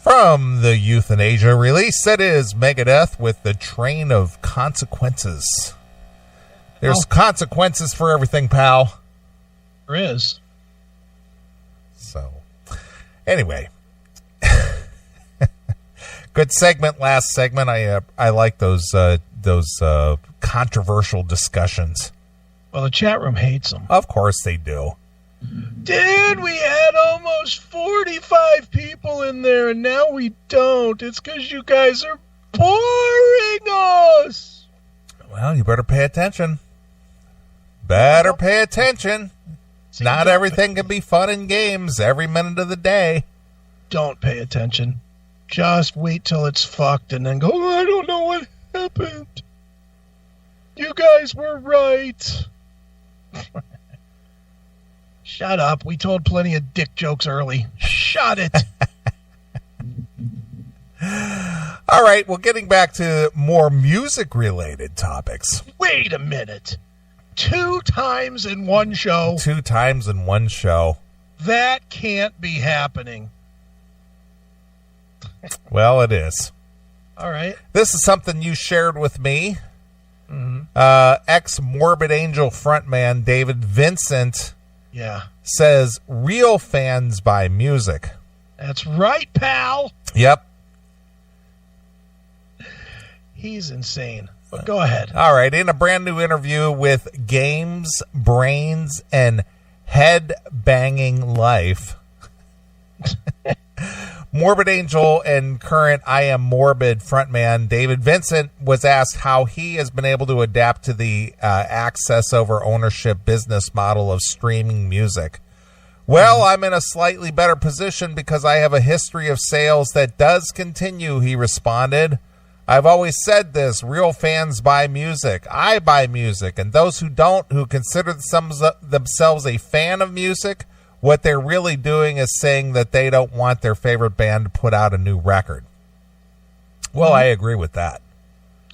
From the Euthanasia release, it is Megadeth with The Train of Consequences. There's consequences for everything, pal. There is. So, anyway. Good segment, last segment. I like those controversial discussions. Well, the chat room hates them. Of course they do. Dude, we had almost 45 people in there, and now we don't. It's because you guys are boring us. Well, you better pay attention. Pay attention. Not everything can be fun and games every minute of the day. Don't pay attention. Just wait till it's fucked and then go, I don't know what happened. You guys were right. Shut up. We told plenty of dick jokes early. Shut it. All right. Well, getting back to more music-related topics. Wait a minute. 2 times in one show? 2 times in one show. That can't be happening. Well, it is. All right. This is something you shared with me. Mm-hmm. Ex-Morbid Angel frontman David Vincent says real fans buy music. That's right, pal. Yep. He's insane. But go ahead. All right. In a brand new interview with Games, Brains, and Head Banging Life, Morbid Angel and current I Am Morbid frontman David Vincent was asked how he has been able to adapt to the access over ownership business model of streaming music. Well, I'm in a slightly better position because I have a history of sales that does continue, he responded. I've always said this, real fans buy music. I buy music, and those who don't, who consider themselves a fan of music, what they're really doing is saying that they don't want their favorite band to put out a new record. Well, I agree with that.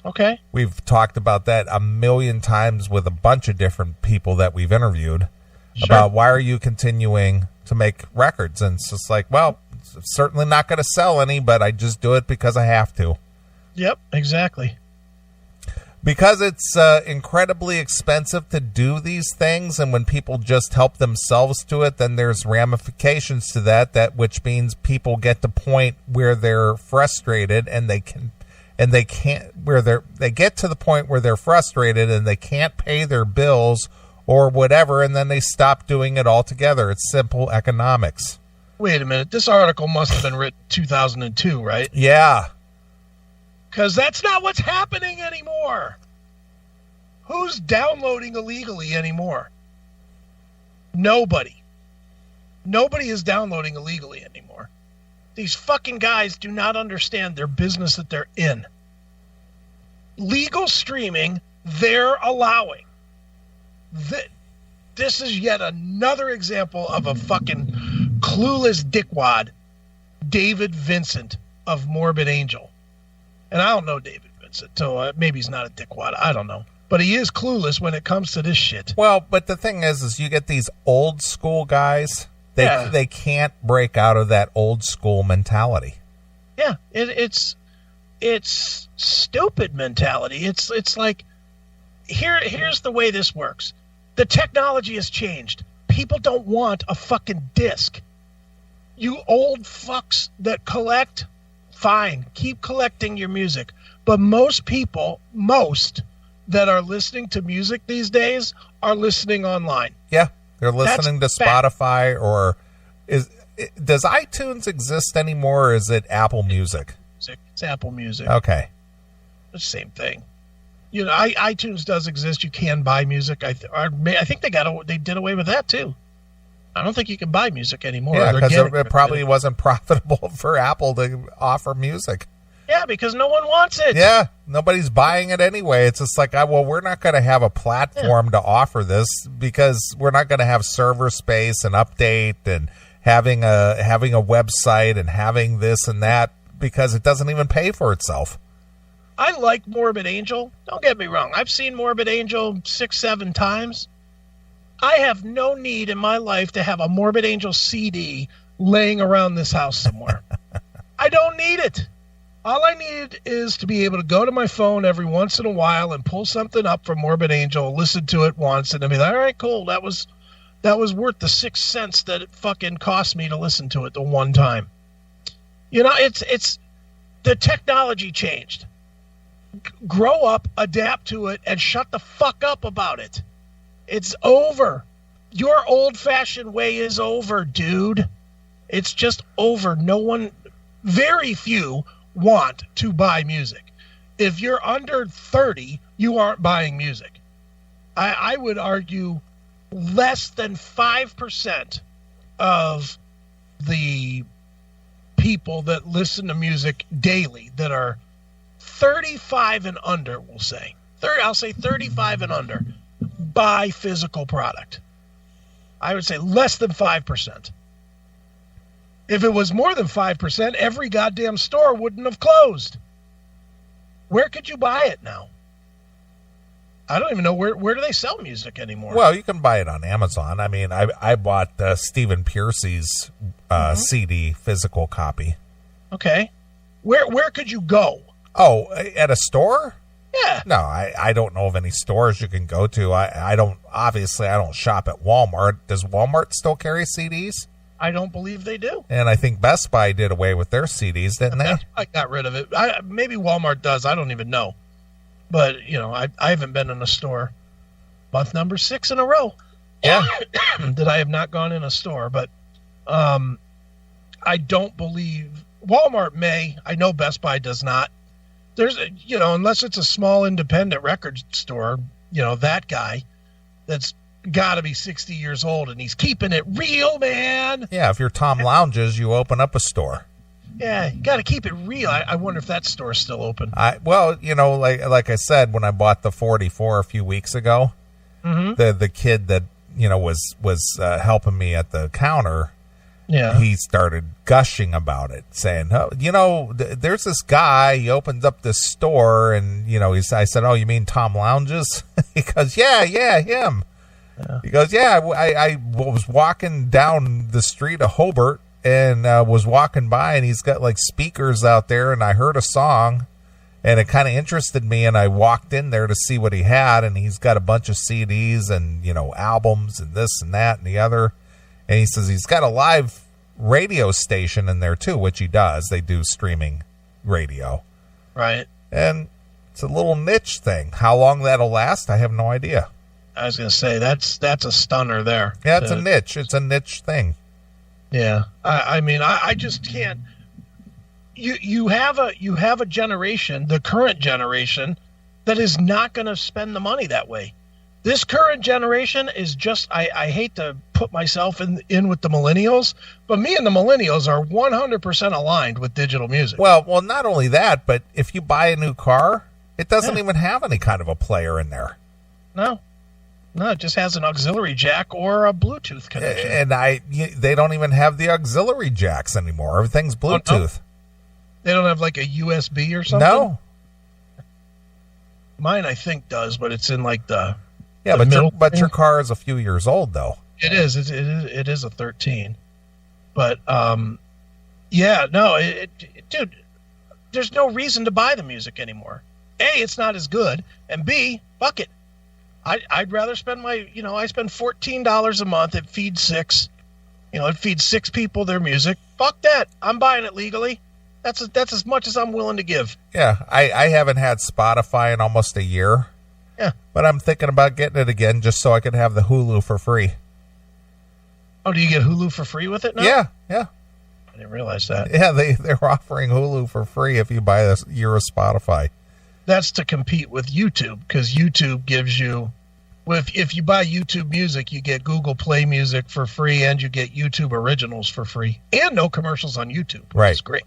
Okay. We've talked about that a million times with a bunch of different people that we've interviewed about why are you continuing to make records? And it's just like, well, it's certainly not going to sell any, but I just do it because I have to. Yep, exactly. Because it's incredibly expensive to do these things, and when people just help themselves to it, then there's ramifications to that which means people get to the point where they're frustrated and they get to the point where they're frustrated and they can't pay their bills or whatever, and then they stop doing it altogether. It's simple economics. Wait a minute. This article must have been written 2002, right? Yeah. Because that's not what's happening anymore. Who's downloading illegally anymore? Nobody. Nobody is downloading illegally anymore. These fucking guys do not understand their business that they're in. Legal streaming, they're allowing. This is yet another example of a fucking clueless dickwad, David Vincent of Morbid Angel. And I don't know David Vincent, so maybe he's not a dickwad. I don't know. But he is clueless when it comes to this shit. Well, but the thing is you get these old school guys. They can't break out of that old school mentality. Yeah, it's stupid mentality. It's like here's the way this works. The technology has changed. People don't want a fucking disc. You old fucks that collect, fine, keep collecting your music. But most people, that are listening to music these days are listening online. Yeah, they're listening to Spotify or does iTunes exist anymore or is it Apple Music? It's Apple Music. Okay. The same thing. You know, iTunes does exist. You can buy music. I think they did away with that too. I don't think you can buy music anymore. Yeah, because it probably wasn't profitable for Apple to offer music. Yeah, because no one wants it. Yeah, nobody's buying it anyway. It's just like, well, we're not going to have a platform to offer this because we're not going to have server space and update and having a website and having this and that because it doesn't even pay for itself. I like Morbid Angel. Don't get me wrong. I've seen Morbid Angel 6-7 times. I have no need in my life to have a Morbid Angel CD laying around this house somewhere. I don't need it. All I need is to be able to go to my phone every once in a while and pull something up from Morbid Angel, listen to it once, and then be like, all right, cool. That was worth the 6 cents that it fucking cost me to listen to it the one time. You know, it's the technology changed. Grow up, adapt to it, and shut the fuck up about it. It's over. Your old-fashioned way is over, dude. It's just over. Very few want to buy music. If you're under 30, you aren't buying music. I would argue less than 5% of the people that listen to music daily that are 35 and under, we'll say. I'll say 35 and under, buy physical product. I would say less than 5%. If it was more than 5%, every goddamn store wouldn't have closed. Where could you buy it now? I don't even know where do they sell music anymore. Well, you can buy it on Amazon. I mean, I bought Stephen Piercy's CD physical copy. Okay. Where could you go? Oh, at a store? Yeah. No, I don't know of any stores you can go to. I don't shop at Walmart. Does Walmart still carry CDs? I don't believe they do. And I think Best Buy did away with their CDs, didn't they? I got rid of it. Maybe Walmart does. I don't even know. But, you know, I haven't been in a store month number 6 in a row. Yeah. That I have not gone in a store. But I don't believe Walmart may. I know Best Buy does not. There's, you know, unless it's a small independent record store, you know, that guy that's got to be 60 years old and he's keeping it real, man. Yeah, if you're Tom Lounges, you open up a store. Yeah, you got to keep it real. I wonder if that store's still open. Well, you know, like I said, when I bought the 44 a few weeks ago, the kid that, you know, was helping me at the counter, yeah, he started gushing about it, saying, oh, you know, there's this guy, he opens up this store, and, you know, I said, oh, you mean Tom Lounges? He goes, yeah, him. Yeah. He goes, yeah, I was walking down the street of Hobart and was walking by, and he's got like speakers out there, and I heard a song, and it kind of interested me, and I walked in there to see what he had, and he's got a bunch of CDs and, you know, albums and this and that and the other, and he says he's got a live radio station in there too, which he does. They do streaming radio. Right. And it's a little niche thing. How long that'll last, I have no idea. I was going to say, that's a stunner there. Yeah, it's a niche. It's a niche thing. Yeah. I mean, I just can't. You have a generation, the current generation, that is not going to spend the money that way. This current generation is just, I hate to put myself in with the millennials, but me and the millennials are 100% aligned with digital music. Well, not only that, but if you buy a new car, it doesn't even have any kind of a player in there. No, it just has an auxiliary jack or a Bluetooth connection. And they don't even have the auxiliary jacks anymore. Everything's Bluetooth. Oh, no. They don't have like a USB or something? No. Mine, I think, does, but it's in like the... Yeah, but your car is a few years old, though. It is. It is a 13. But, yeah, no, dude, there's no reason to buy the music anymore. A, it's not as good, and B, fuck it. I'd rather spend I spend $14 a month. It feeds 6. You know, it feeds 6 people their music. Fuck that. I'm buying it legally. That's as much as I'm willing to give. Yeah, I haven't had Spotify in almost a year. Yeah. But I'm thinking about getting it again just so I can have the Hulu for free. Oh, do you get Hulu for free with it now? Yeah. I didn't realize that. Yeah, they're offering Hulu for free if you buy a year of Spotify. That's to compete with YouTube, because YouTube gives you, if you buy YouTube Music, you get Google Play Music for free, and you get YouTube Originals for free, and no commercials on YouTube, which is great.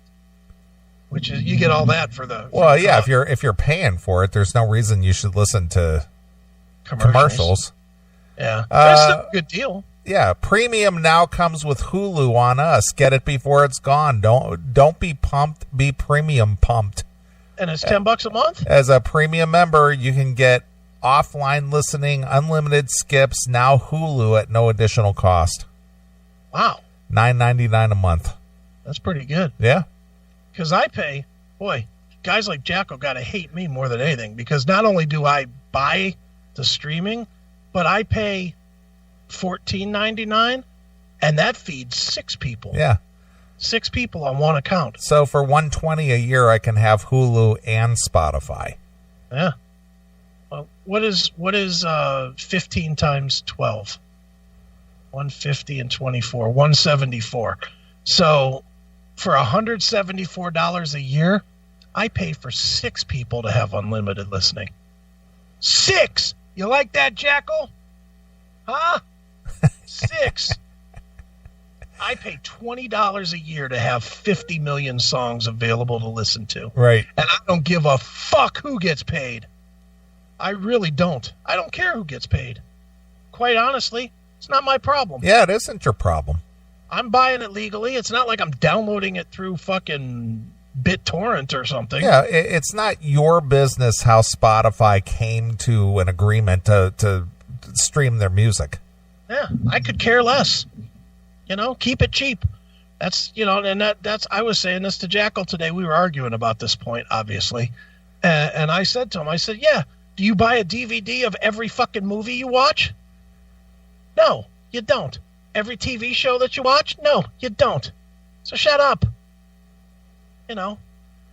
Which is, you get all that for the... Well, yeah, if you're paying for it, there's no reason you should listen to commercials. Yeah, that's still a good deal. Yeah, premium now comes with Hulu on us. Get it before it's gone. Don't be pumped. Be premium pumped. And it's $10 a month? As a premium member, you can get offline listening, unlimited skips, now Hulu at no additional cost. Wow. $9.99 a month. That's pretty good. Yeah. Because I pay, boy, guys like Jacko got to hate me more than anything, because not only do I buy the streaming, but I pay $14.99, and that feeds 6 people. Yeah. 6 people on one account. So for $120 a year, I can have Hulu and Spotify. Yeah. Well, what is 15 times 12? 150 and 24, 174. So for $174 a year, I pay for 6 people to have unlimited listening. 6! You like that, Jackal? Huh? 6. I pay $20 a year to have 50 million songs available to listen to. Right. And I don't give a fuck who gets paid. I really don't. I don't care who gets paid. Quite honestly, it's not my problem. Yeah, it isn't your problem. I'm buying it legally. It's not like I'm downloading it through fucking BitTorrent or something. Yeah, it's not your business how Spotify came to an agreement to stream their music. Yeah, I could care less. Keep it cheap. That's, and that's, I was saying this to Jackal today. We were arguing about this point, obviously. And I said to him, yeah, do you buy a DVD of every fucking movie you watch? No, you don't. Every TV show that you watch? No, you don't. So shut up. Oh,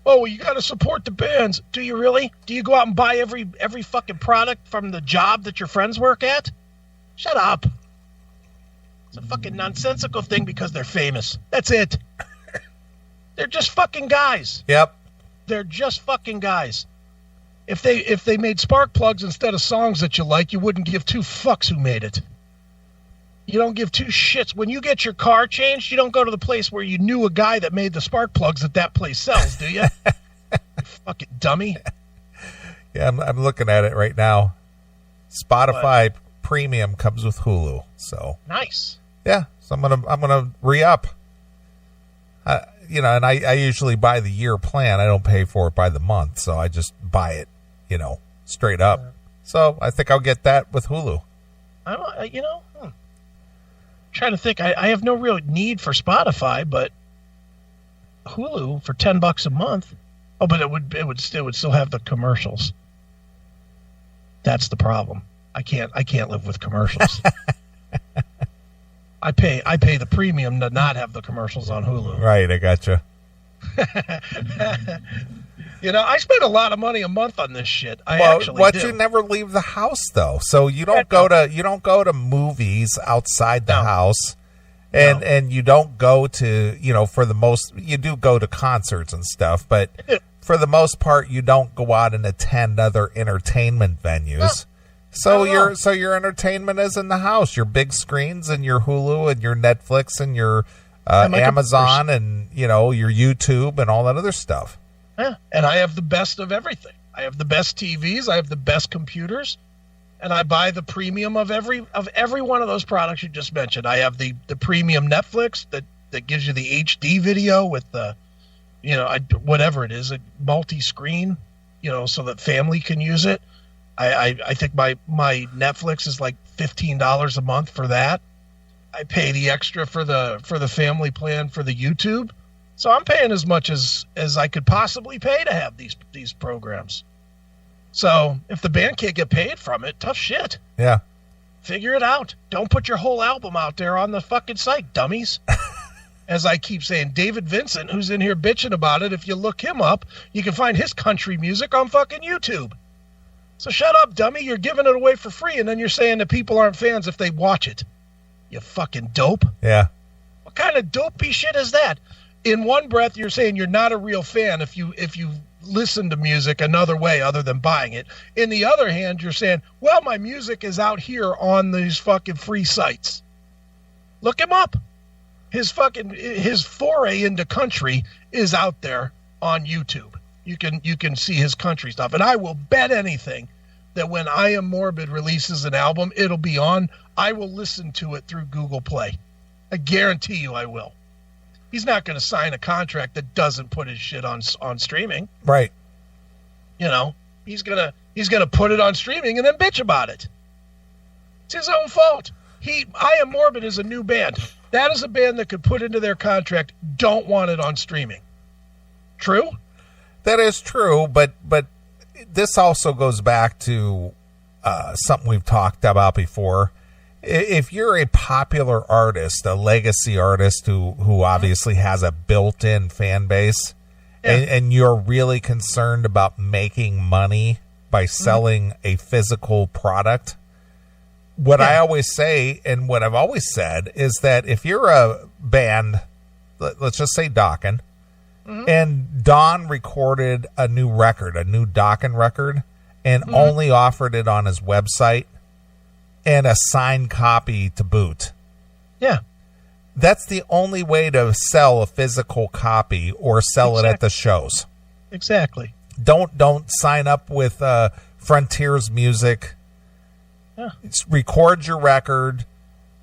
well, you got to support the bands. Do you really? Do you go out and buy every fucking product from the job that your friends work at? Shut up. It's a fucking nonsensical thing because they're famous. That's it. They're just fucking guys. Yep. They're just fucking guys. If they made spark plugs instead of songs that you like, you wouldn't give 2 fucks who made it. You don't give 2 shits. When you get your car changed, you don't go to the place where you knew a guy that made the spark plugs that place sells, do you? You fucking dummy. Yeah, I'm looking at it right now. Spotify Premium comes with Hulu, so nice. Yeah, so I'm gonna re-up. And I usually buy the year plan. I don't pay for it by the month, so I just buy it, straight up. So I think I'll get that with Hulu. Trying to think. I have no real need for Spotify, but Hulu for $10 a month. Oh, but it would still have the commercials. That's the problem. I can't live with commercials. I pay the premium to not have the commercials on Hulu. Right, I gotcha. I spend a lot of money a month on this shit. You never leave the house though, so you don't go to movies outside the house, and you don't go to for the most, you do go to concerts and stuff, but for the most part you don't go out and attend other entertainment venues. So your entertainment is in the house, your big screens and your Hulu and your Netflix and your Amazon and your YouTube and all that other stuff. Yeah, and I have the best of everything. I have the best TVs, I have the best computers, and I buy the premium of every one of those products you just mentioned. I have the premium Netflix that gives you the HD video with the whatever it is, a multi-screen, so that family can use it. I think my Netflix is like $15 a month for that. I pay the extra for the family plan for the YouTube. So I'm paying as much as I could possibly pay to have these programs. So if the band can't get paid from it, tough shit. Yeah. Figure it out. Don't put your whole album out there on the fucking site, dummies. As I keep saying, David Vincent, who's in here bitching about it, if you look him up, you can find his country music on fucking YouTube. So shut up, dummy. You're giving it away for free, and then you're saying that people aren't fans if they watch it. You fucking dope. Yeah. What kind of dopey shit is that? In one breath, you're saying you're not a real fan if you listen to music another way other than buying it. In the other hand, you're saying, well, my music is out here on these fucking free sites. Look him up. His foray into country is out there on YouTube. You can see his country stuff. And I will bet anything that when I Am Morbid releases an album, it'll be on. I will listen to it through Google Play. I guarantee you I will. He's not going to sign a contract that doesn't put his shit on streaming. Right. He's gonna put it on streaming and then bitch about it. It's his own fault. I Am Morbid is a new band. That is a band that could put into their contract, don't want it on streaming. True? That is true, but this also goes back to something we've talked about before. If you're a popular artist, a legacy artist who obviously has a built-in fan base, and you're really concerned about making money by selling a physical product, what I always say, and what I've always said, is that if you're a band, let's just say Dokken, and Don recorded a new Dokken record, and only offered it on his website, and a signed copy to boot. Yeah. That's the only way to sell a physical copy or sell it at the shows. Exactly. Don't sign up with Frontiers Music. Yeah. Record your record,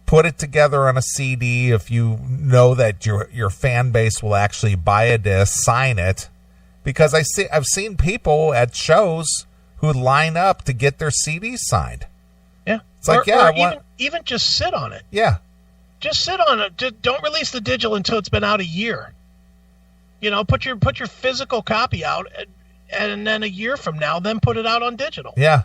put it together on a CD if you know that your fan base will actually buy a disc, sign it. Because I've seen people at shows who line up to get their CDs signed. Yeah. It's like, even just sit on it. Yeah. Just sit on it. Just don't release the digital until it's been out a year. You know, put your physical copy out, and then a year from now, then put it out on digital. Yeah.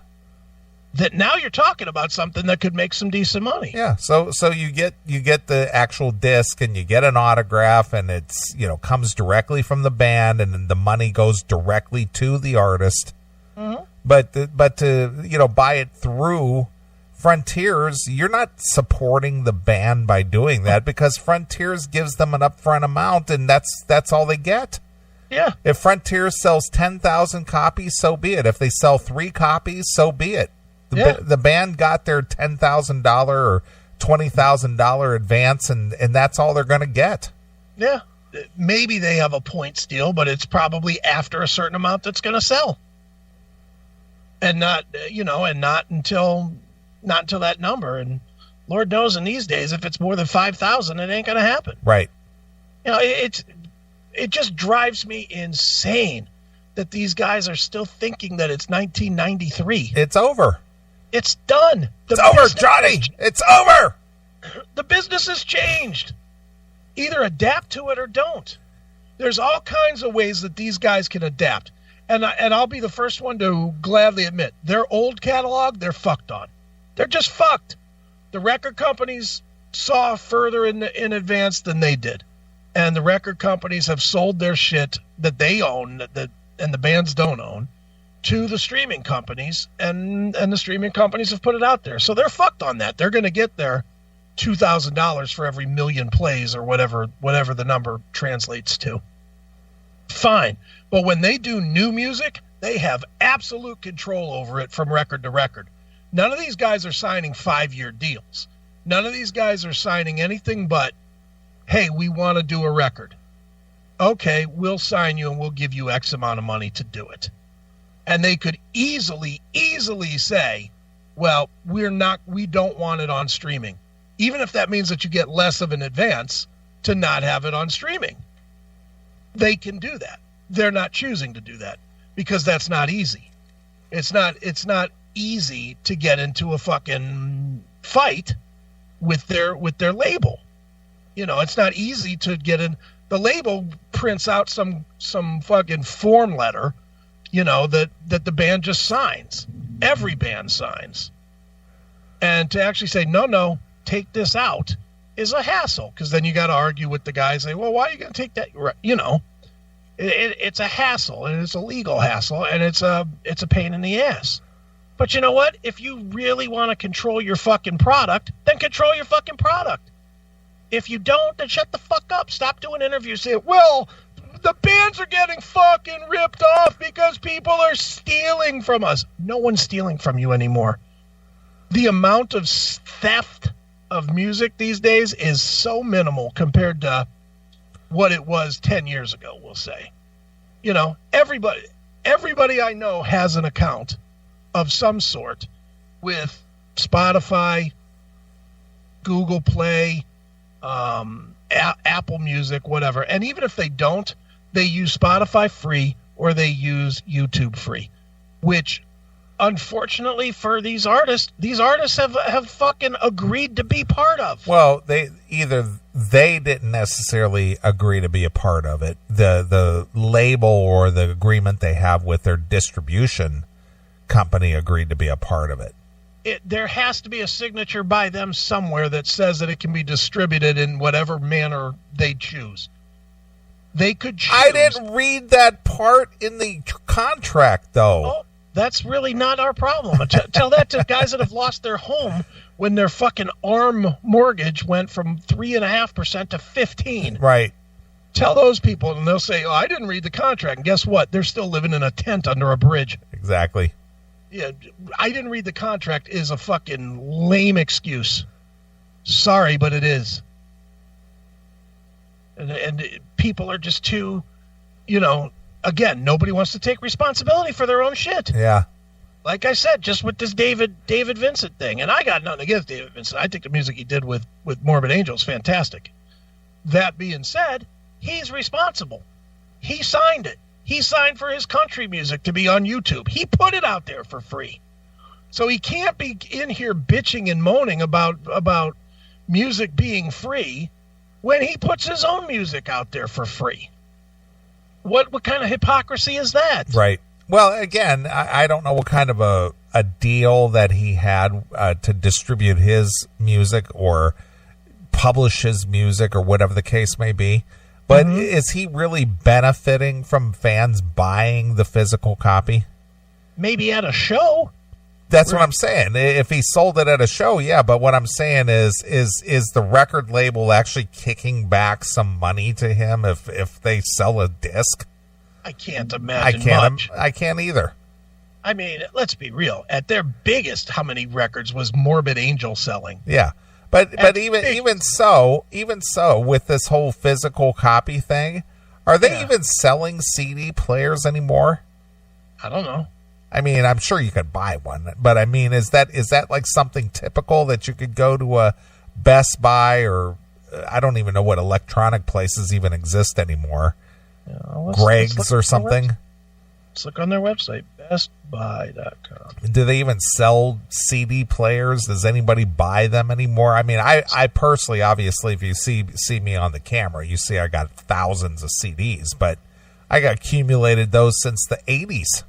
That now you're talking about something that could make some decent money. Yeah. So you get the actual disc, and you get an autograph, and it's, comes directly from the band, and then the money goes directly to the artist. Mm-hmm. But to buy it through Frontiers, you're not supporting the band by doing that, because Frontiers gives them an upfront amount, and that's all they get. Yeah. If Frontiers sells 10,000 copies, so be it. If they sell 3 copies, so be it. The band got their $10,000 or $20,000 advance, and that's all they're going to get. Yeah. Maybe they have a points deal, but it's probably after a certain amount that's going to sell. And not until that number. And Lord knows in these days, if it's more than 5,000, it ain't going to happen. Right. It just drives me insane that these guys are still thinking that it's 1993. It's over. It's done. It's over, Johnny. It's over. The business has changed. Either adapt to it or don't. There's all kinds of ways that these guys can adapt. And I'll be the first one to gladly admit, their old catalog, they're fucked on. They're just fucked. The record companies saw further in advance than they did. And the record companies have sold their shit that they own, and the bands don't own, to the streaming companies, and the streaming companies have put it out there. So they're fucked on that. They're going to get their $2,000 for every million plays, or whatever the number translates to. Fine. But when they do new music, they have absolute control over it from record to record. None of these guys are signing 5-year deals. None of these guys are signing anything but, hey, we want to do a record. Okay, we'll sign you and we'll give you X amount of money to do it. And they could easily say, well, we don't want it on streaming. Even if that means that you get less of an advance to not have it on streaming. They can do that. They're not choosing to do that because that's not easy. It's not easy to get into a fucking fight with their label. It's not easy to get in. The label prints out some fucking form letter, that the band just signs. Every band signs. And to actually say, no, take this out is a hassle, because then you got to argue with the guy, say, well, why are you going to take that? It's a hassle, and it's a legal hassle, and it's a pain in the ass. But you know what? If you really want to control your fucking product, then control your fucking product. If you don't, then shut the fuck up. Stop doing interviews. Say, well, the bands are getting fucking ripped off because people are stealing from us. No one's stealing from you anymore. The amount of theft of music these days is so minimal compared to what it was 10 years ago, we'll say. Everybody I know has an account of some sort with Spotify, Google Play, Apple Music, whatever. And even if they don't, they use Spotify free or they use YouTube free, which unfortunately for these artists have fucking agreed to be part of. Well, they didn't necessarily agree to be a part of it. The label or the agreement they have with their distribution company agreed to be a part of it. There has to be a signature by them somewhere that says that it can be distributed in whatever manner they choose. They could choose. I didn't read that part in the contract, though. Oh, that's really not our problem. Tell that to guys that have lost their home when their fucking ARM mortgage went from 3.5% to 15%. Right. Tell those people, and they'll say, "Oh, I didn't read the contract." And guess what? They're still living in a tent under a bridge. Exactly. Yeah, I didn't read the contract is a fucking lame excuse. Sorry, but it is. And people are just too, again, nobody wants to take responsibility for their own shit. Yeah. Like I said, just with this David Vincent thing, and I got nothing against David Vincent. I think the music he did with Morbid Angel is fantastic. That being said, he's responsible. He signed it. He signed for his country music to be on YouTube. He put it out there for free. So he can't be in here bitching and moaning about music being free when he puts his own music out there for free. What kind of hypocrisy is that? Right. Well, again, I don't know what kind of a deal that he had to distribute his music or publish his music or whatever the case may be. But is he really benefiting from fans buying the physical copy? Maybe at a show. That's what I'm saying. If he sold it at a show, yeah. But what I'm saying is the record label actually kicking back some money to him if they sell a disc? I can't imagine much. I can't either. I mean, let's be real. At their biggest, how many records was Morbid Angel selling? Yeah. But even so, with this whole physical copy thing, are they even selling CD players anymore? I don't know. I mean, I'm sure you could buy one, but I mean, is that like something typical that you could go to a Best Buy or I don't even know what electronic places even exist anymore. Yeah, Greg's or something. Let's look on their website, bestbuy.com. Do they even sell CD players? Does anybody buy them anymore? I mean, I personally, obviously, if you see me on the camera, you see I got thousands of CDs, but I got accumulated those since the 80s.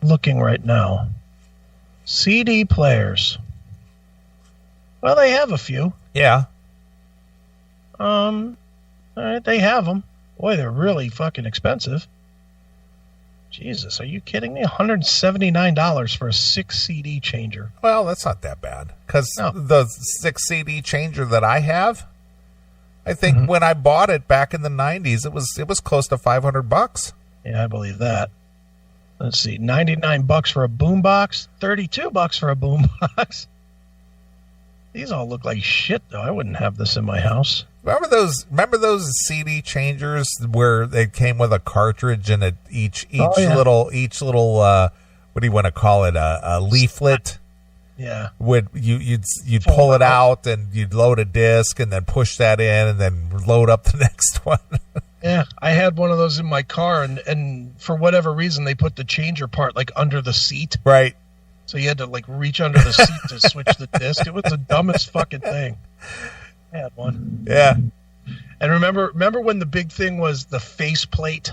Looking right now. CD players. Well, they have a few. Yeah. All right, they have them. Boy, they're really fucking expensive. Jesus, are you kidding me? $179 for a 6 CD changer. Well, that's not that bad. Because the 6 CD changer that I have, I think when I bought it back in the 90s, it was close to $500. Yeah, I believe that. Let's see, $99 for a boombox, $32 for a boombox. These all look like shit, though. I wouldn't have this in my house. Remember those CD changers where they came with a cartridge and each little what do you want to call it, a leaflet? Yeah. You'd pull it out and you'd load a disc and then push that in and then load up the next one. Yeah, I had one of those in my car, and for whatever reason they put the changer part like under the seat. Right. So you had to like reach under the seat to switch the disc. It was the dumbest fucking thing. I had one. Yeah. And remember when the big thing was the faceplate?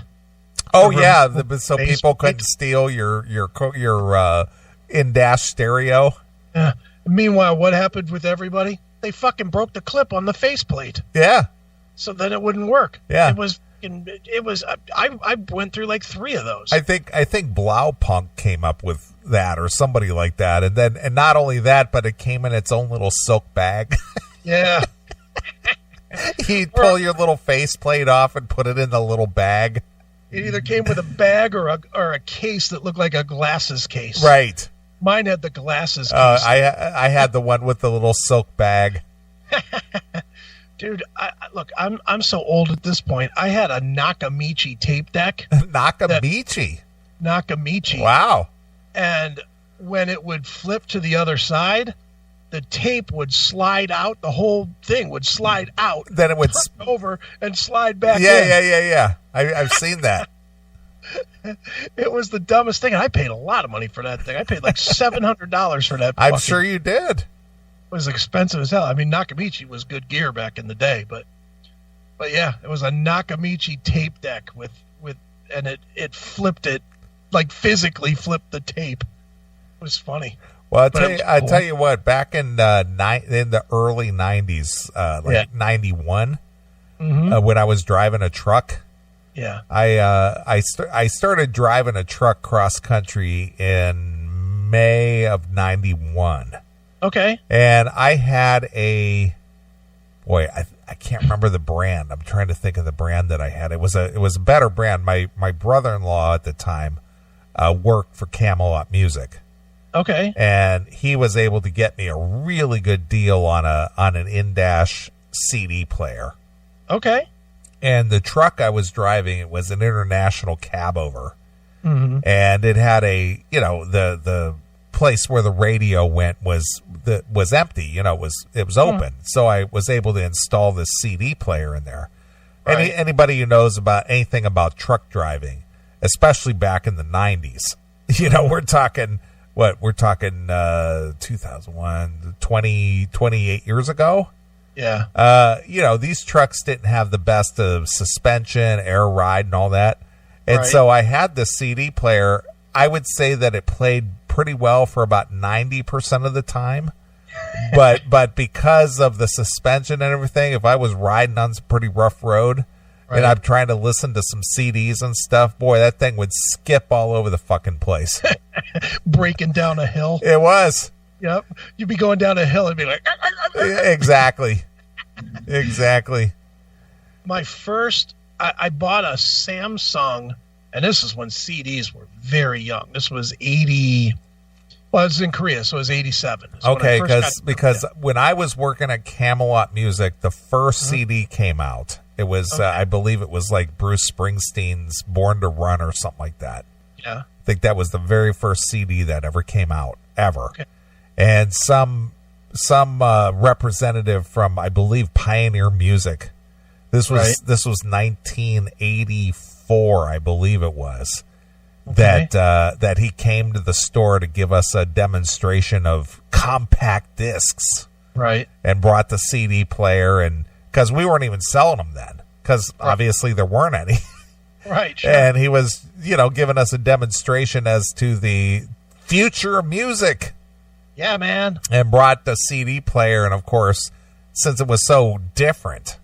Oh yeah, so people couldn't steal your in-dash stereo. Yeah. Meanwhile, what happened with everybody? They fucking broke the clip on the faceplate. Yeah. So then it wouldn't work. Yeah. It was. I went through like 3 of those. I think Blaupunk came up with that or somebody like that, and not only that, but it came in its own little silk bag. Yeah. You'd pull your little faceplate off and put it in the little bag. It either came with a bag or a case that looked like a glasses case. Right. Mine had the glasses case. I had the one with the little silk bag. Dude, look, I'm so old at this point. I had a Nakamichi tape deck. Nakamichi. Wow. And when it would flip to the other side, the tape would slide out. The whole thing would slide out. Then it would over and slide back in. Yeah. I've seen that. It was the dumbest thing. I paid a lot of money for that thing. I paid like $700 for that. I'm sure you did. It was expensive as hell. I mean, Nakamichi was good gear back in the day, but yeah, it was a Nakamichi tape deck and it flipped it, like physically flipped the tape. It was funny. Well, I tell you what, back in the early 90s, 91, when I was driving a truck, I started driving a truck cross country in May of 91. Okay. And I had I can't remember the brand. I'm trying to think of the brand that I had. It was a better brand. My brother-in-law at the time worked for Camelot Music. Okay. And he was able to get me a really good deal on an in-dash CD player. Okay. And the truck I was driving, it was an international cab over. And it had the place where the radio went was empty. It was open. So I was able to install this CD player in there. Right. Anybody who knows about anything about truck driving, especially back in the 90s, we're talking 2001, 28 years ago. Yeah. These trucks didn't have the best of suspension, air ride, and all that. And so I had the CD player. I would say that it played pretty well for about 90% of the time. But because of the suspension and everything, if I was riding on some pretty rough road and I'm trying to listen to some CDs and stuff, boy, that thing would skip all over the fucking place. Breaking down a hill. It was. Yep. You'd be going down a hill and be like... Exactly. My first... I bought a Samsung, and this is when CDs were very young. This was 80... Well, it was in Korea, so it was 87. Okay, because when I was working at Camelot Music, the first CD came out. It was, I believe it was like Bruce Springsteen's Born to Run or something like that. Yeah. I think that was the very first CD that ever came out, ever. Okay. And some representative from, I believe, Pioneer Music. This was 1984, I believe it was. Okay. That he came to the store to give us a demonstration of compact discs, right? And brought the CD player, and because we weren't even selling them then, because obviously there weren't any, right? Sure. And he was, giving us a demonstration as to the future of music. Yeah, man. And brought the CD player, and of course, since it was so different.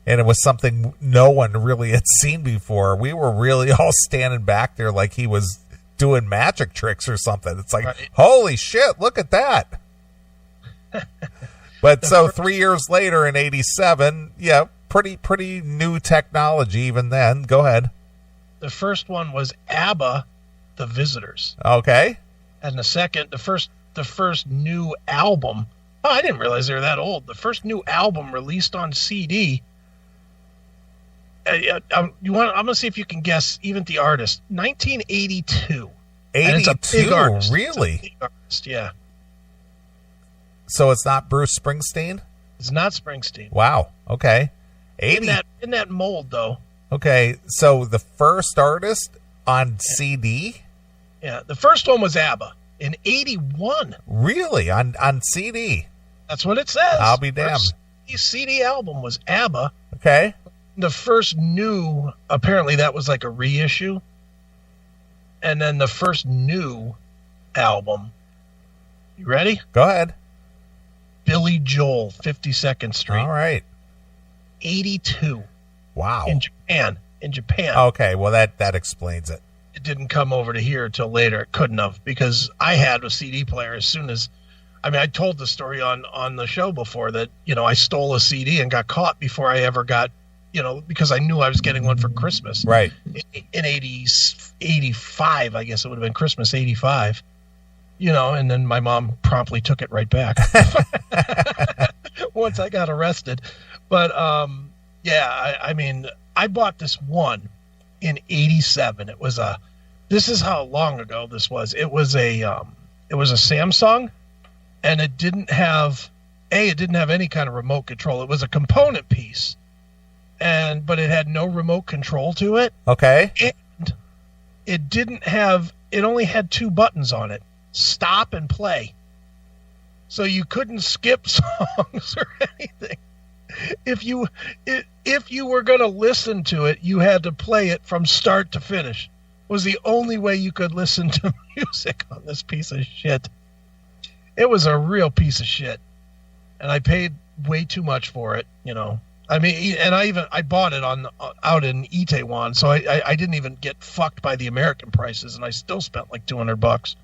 And it was something no one really had seen before. We were really all standing back there like he was doing magic tricks or something. It's like, holy shit, look at that. But so 3 years later in 87, pretty new technology even then. Go ahead. The first one was ABBA, The Visitors. Okay. And the first new album. Oh, I didn't realize they were that old. The first new album released on CD. I'm going to see if you can guess even the artist. 1982. 82, it's a big artist. Really? It's a big artist, yeah. So it's not Bruce Springsteen? It's not Springsteen. Wow. Okay. 80. In that mold, though. Okay. So the first artist on CD? Yeah. The first one was ABBA in 81. Really? On CD? That's what it says. I'll be damned. First CD album was ABBA. Okay. The first new, apparently that was like a reissue. And then the first new album. You ready? Go ahead. Billy Joel, 52nd Street. All right. 82. Wow. In Japan. Okay, well that explains it. It didn't come over to here until later. It couldn't have, because I had a CD player as soon as, I told the story on the show before that, I stole a CD and got caught before I ever got, because I knew I was getting one for Christmas. Right. In 85, I guess it would have been Christmas 85. And then my mom promptly took it right back once I got arrested. But I bought this one in 87. This is how long ago this was. It was a Samsung, and it didn't have any kind of remote control. It was a component piece, but it had no remote control to it. Okay. And it only had 2 buttons on it, stop and play. So you couldn't skip songs or anything. If you were going to listen to it, you had to play it from start to finish. Was the only way you could listen to music on this piece of shit. It was a real piece of shit. And I paid way too much for it, you know. I mean, and I bought it out in Itaewon, so I didn't even get fucked by the American prices, and I still spent like $200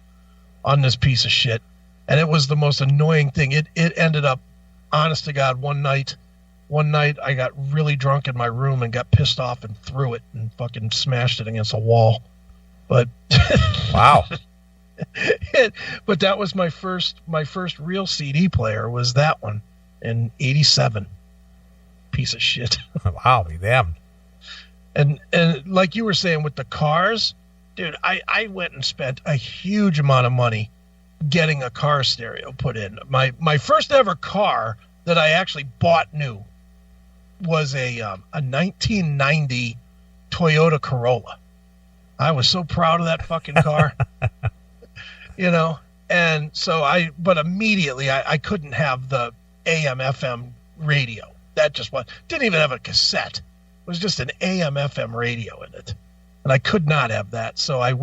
on this piece of shit. And it was the most annoying thing. It ended up, honest to God, one night I got really drunk in my room and got pissed off and threw it and fucking smashed it against a wall. But wow. But that was my first real CD player, was that one in '87. Piece of shit. Wow, be damned. And like you were saying with the cars, dude, I went and spent a huge amount of money getting a car stereo put in. My first ever car that I actually bought new was a 1990 Toyota Corolla. I was so proud of that fucking car. You know, and so but immediately I couldn't have the AM FM radio. That just didn't even have a cassette. It was just an AM FM radio in it. And I could not have that. So I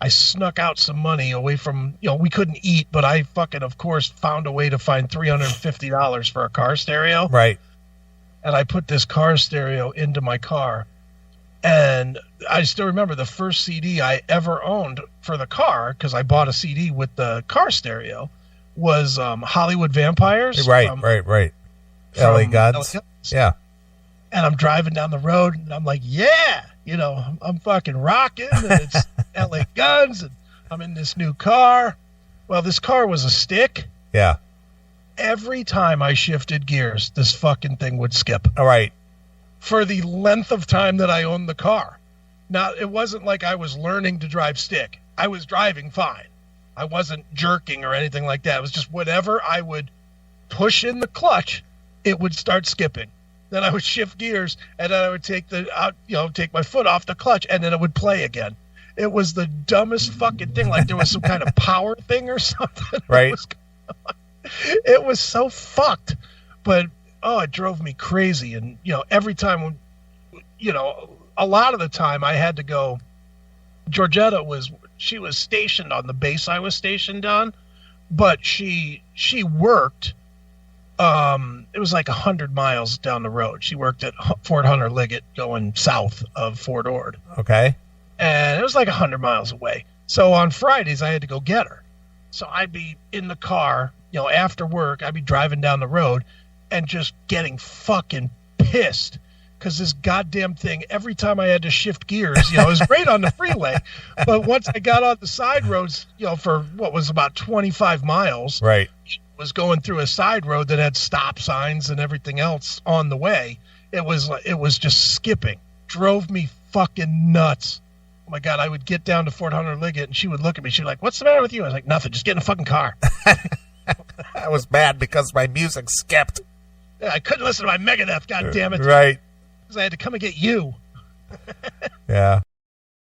snuck out some money away from, you know, we couldn't eat, but I fucking, of course, found a way to find $350 for a car stereo. Right. And I put this car stereo into my car. And I still remember the first CD I ever owned for the car, because I bought a CD with the car stereo, was Hollywood Vampires. Right. LA Guns. Yeah. And I'm driving down the road and I'm like, yeah, you know, I'm fucking rocking, and it's LA Guns, and I'm in this new car. Well, this car was a stick. Yeah. Every time I shifted gears, this fucking thing would skip. All right. For the length of time that I owned the car. Now, it wasn't like I was learning to drive stick. I was driving fine. I wasn't jerking or anything like that. It was just whatever I would push in the clutch, it would start skipping. Then I would shift gears, and then I would take my foot off the clutch, and then it would play again. It was the dumbest fucking thing. Like there was some kind of power thing or something. Right. It was so fucked. But, it drove me crazy. And, you know, every time, you know, a lot of the time I had to go. Georgetta was stationed on the base I was stationed on, but she worked. It was like 100 miles down the road. She worked at Fort Hunter Liggett, going south of Fort Ord. Okay. And it was like 100 miles away. So on Fridays I had to go get her. So I'd be in the car, you know, after work, I'd be driving down the road and just getting fucking pissed. Because this goddamn thing, every time I had to shift gears, you know, it was great on the freeway. But once I got on the side roads, you know, for what was about 25 miles, right, was going through a side road that had stop signs and everything else on the way. It was just skipping. Drove me fucking nuts. Oh my God, I would get down to Fort Hunter Liggett and she would look at me. She'd be like, "What's the matter with you?" I was like, "Nothing, just get in a fucking car." I was mad because my music skipped. I couldn't listen to my Megadeth, goddammit. Right. Because I had to come and get you. Yeah.